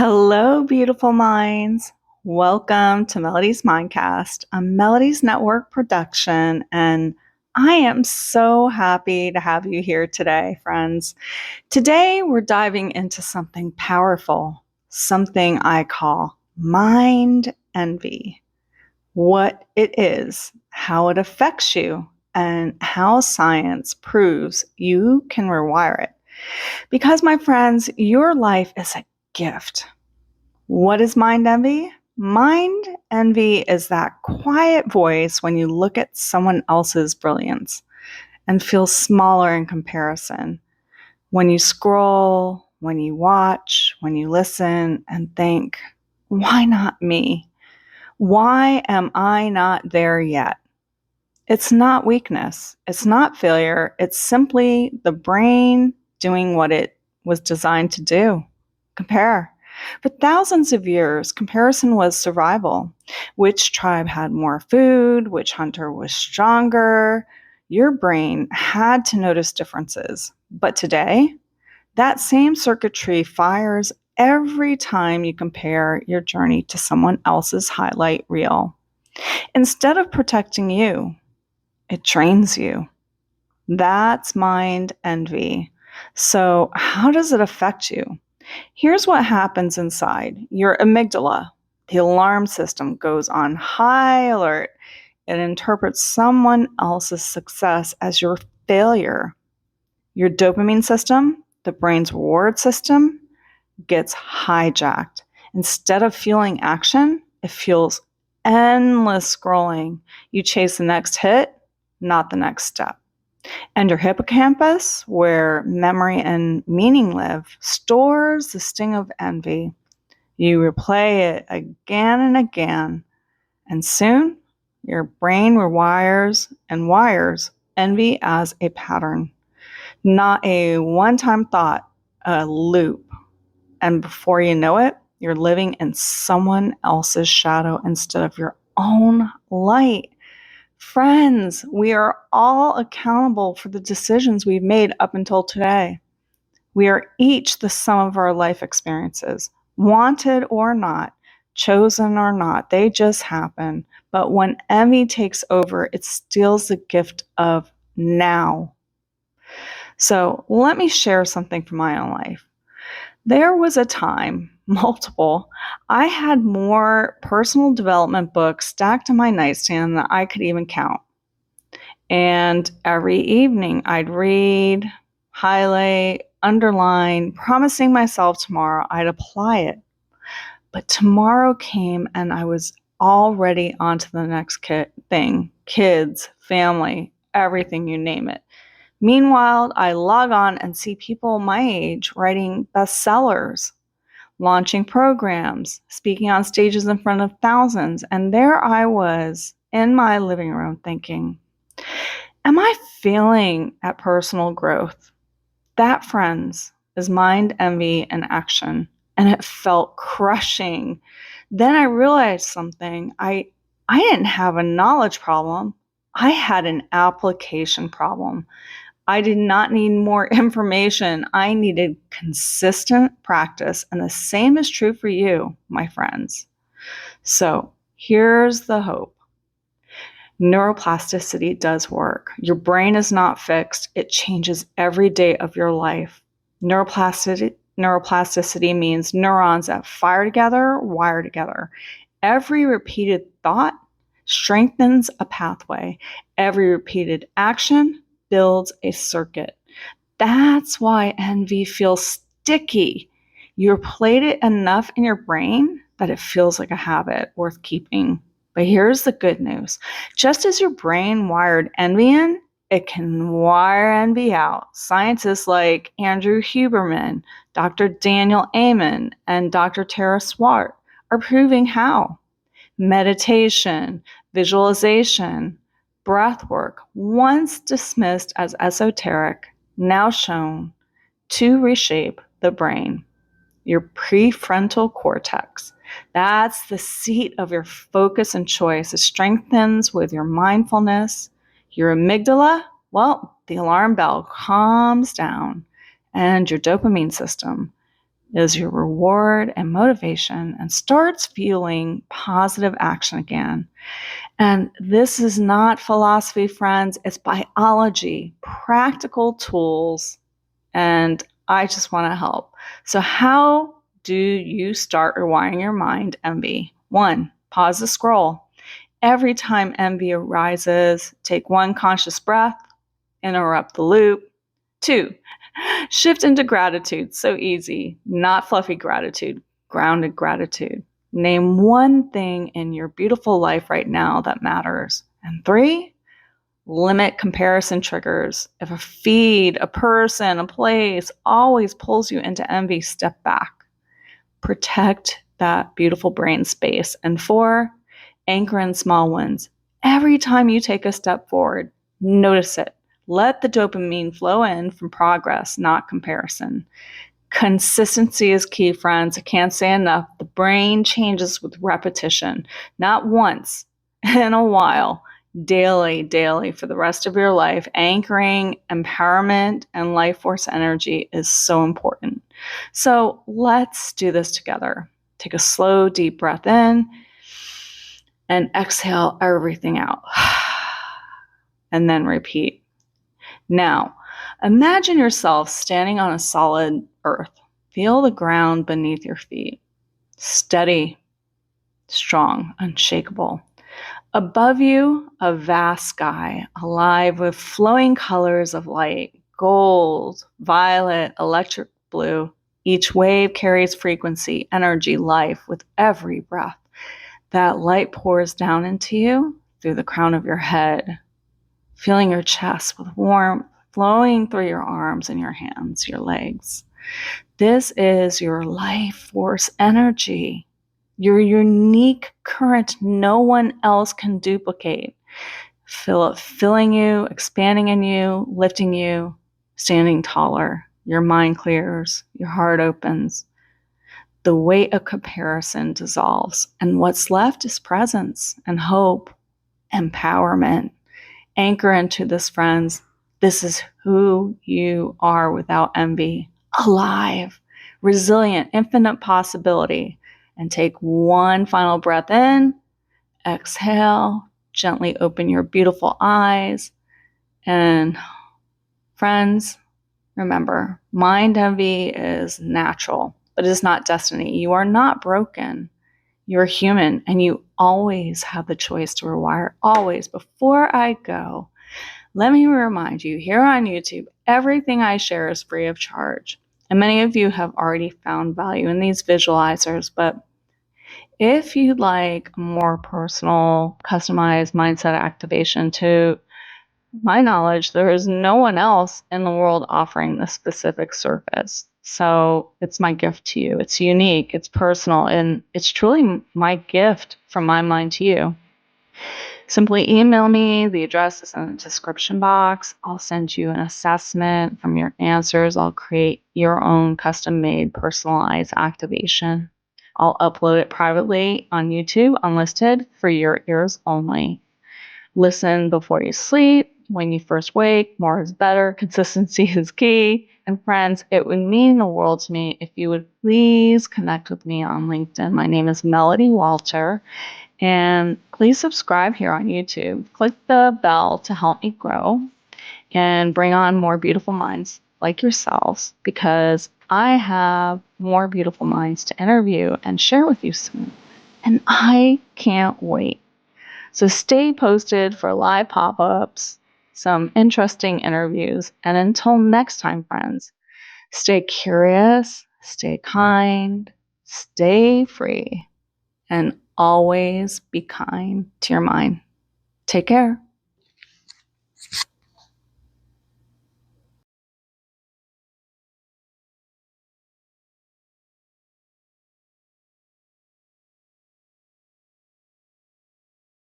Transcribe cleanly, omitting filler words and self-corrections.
Hello, beautiful minds. Welcome to Melodie's Mindcast, a Melodie's Network production. And I am so happy to have you here today, friends. Today, we're diving into something powerful, something I call mind envy. What it is, how it affects you, and how science proves you can rewire it. Because, my friends, your life is a gift. What is mind envy? Mind envy is that quiet voice when you look at someone else's brilliance and feel smaller in comparison. When you scroll, when you watch, when you listen and think, why not me? Why am I not there yet? It's not weakness. It's not failure. It's simply the brain doing what it was designed to do. Compare. For thousands of years, comparison was survival. Which tribe had more food? Which hunter was stronger? Your brain had to notice differences. But today, that same circuitry fires every time you compare your journey to someone else's highlight reel. Instead of protecting you, it drains you. That's mind envy. So, how does it affect you? Here's what happens inside your amygdala. The alarm system goes on high alert. It interprets someone else's success as your failure. Your dopamine system, the brain's reward system, gets hijacked. Instead of feeling action, it feels endless scrolling. You chase the next hit, not the next step. And your hippocampus, where memory and meaning live, stores the sting of envy. You replay it again and again, and soon your brain rewires and wires envy as a pattern, not a one-time thought, a loop. And before you know it, you're living in someone else's shadow instead of your own light. Friends, we are all accountable for the decisions we've made up until today. We are each the sum of our life experiences, wanted or not, chosen or not. They just happen. But when envy takes over, it steals the gift of now. So let me share something from my own life. There was a time, multiple, I had more personal development books stacked on my nightstand than I could even count. And every evening I'd read, highlight, underline, promising myself tomorrow I'd apply it. But tomorrow came and I was already on to the next thing. Kids, family, everything, you name it. Meanwhile, I log on and see people my age writing bestsellers, launching programs, speaking on stages in front of thousands. And there I was in my living room thinking, am I failing at personal growth? That, friends, is mind envy in action. And it felt crushing. Then I realized something. I didn't have a knowledge problem. I had an application problem. I did not need more information. I needed consistent practice. And the same is true for you, my friends. So here's the hope. Neuroplasticity does work. Your brain is not fixed. It changes every day of your life. Neuroplasticity means neurons that fire together, wire together. Every repeated thought strengthens a pathway. Every repeated action builds a circuit. That's why envy feels sticky. You played it enough in your brain that it feels like a habit worth keeping. But here's the good news. Just as your brain wired envy in, it can wire envy out. Scientists like Andrew Huberman, Dr. Daniel Amen, and Dr. Tara Swart are proving how. Meditation, visualization, breath work, once dismissed as esoteric, now shown to reshape the brain. Your prefrontal cortex. That's the seat of your focus and choice. It strengthens with your mindfulness. Your amygdala, well, the alarm bell calms down. And your dopamine system, is your reward and motivation and starts fueling positive action again. And this is not philosophy, friends. It's biology, practical tools, and I just want to help. So how do you start rewiring your mind, envy? 1, pause the scroll. Every time envy arises, take 1 conscious breath, interrupt the loop. 2, shift into gratitude. So easy, not fluffy gratitude, grounded gratitude. Name 1 thing in your beautiful life right now that matters. And 3, limit comparison triggers. If a feed, a person, a place always pulls you into envy, step back. Protect that beautiful brain space. And 4, anchor in small wins. Every time you take a step forward, notice it. Let the dopamine flow in from progress, not comparison. Consistency is key, friends. I can't say enough. The brain changes with repetition, not once in a while, daily for the rest of your life. Anchoring, empowerment, and life force energy is so important. So let's do this together. Take a slow, deep breath in and exhale everything out. And then repeat. Now, imagine yourself standing on a solid earth. Feel the ground beneath your feet. Steady, strong, unshakable. Above you, a vast sky, alive with flowing colors of light, gold, violet, electric blue. Each wave carries frequency, energy, life with every breath. That light pours down into you through the crown of your head, filling your chest with warmth, flowing through your arms and your hands, your legs. This is your life force energy, your unique current no one else can duplicate. Feel it filling you, expanding in you, lifting you, standing taller. Your mind clears, your heart opens. The weight of comparison dissolves, and what's left is presence and hope, empowerment. Anchor into this, friends. This is who you are without envy. Alive, resilient, infinite possibility. And take 1 final breath in. Exhale. Gently open your beautiful eyes. And friends, remember, mind envy is natural, but it is not destiny. You are not broken. You're human, and you always have the choice to rewire. Always. Before I go, let me remind you, here on YouTube, everything I share is free of charge. And many of you have already found value in these visualizers, but if you'd like a more personal, customized mindset activation, to my knowledge, there is no one else in the world offering this specific service. So it's my gift to you. It's unique, it's personal, and it's truly my gift from my mind to you. Simply email me. The address is in the description box. I'll send you an assessment. From your answers, I'll create your own custom-made personalized activation. I'll upload it privately on YouTube, unlisted, for your ears only. Listen before you sleep. When you first wake, more is better. Consistency is key. And friends, it would mean the world to me if you would please connect with me on LinkedIn. My name is Melodie Wolter. And please subscribe here on YouTube. Click the bell to help me grow and bring on more beautiful minds like yourselves, because I have more beautiful minds to interview and share with you soon. And I can't wait. So stay posted for live pop-ups, some interesting interviews, and until next time, friends, stay curious, stay kind, stay free, and always be kind to your mind. Take care.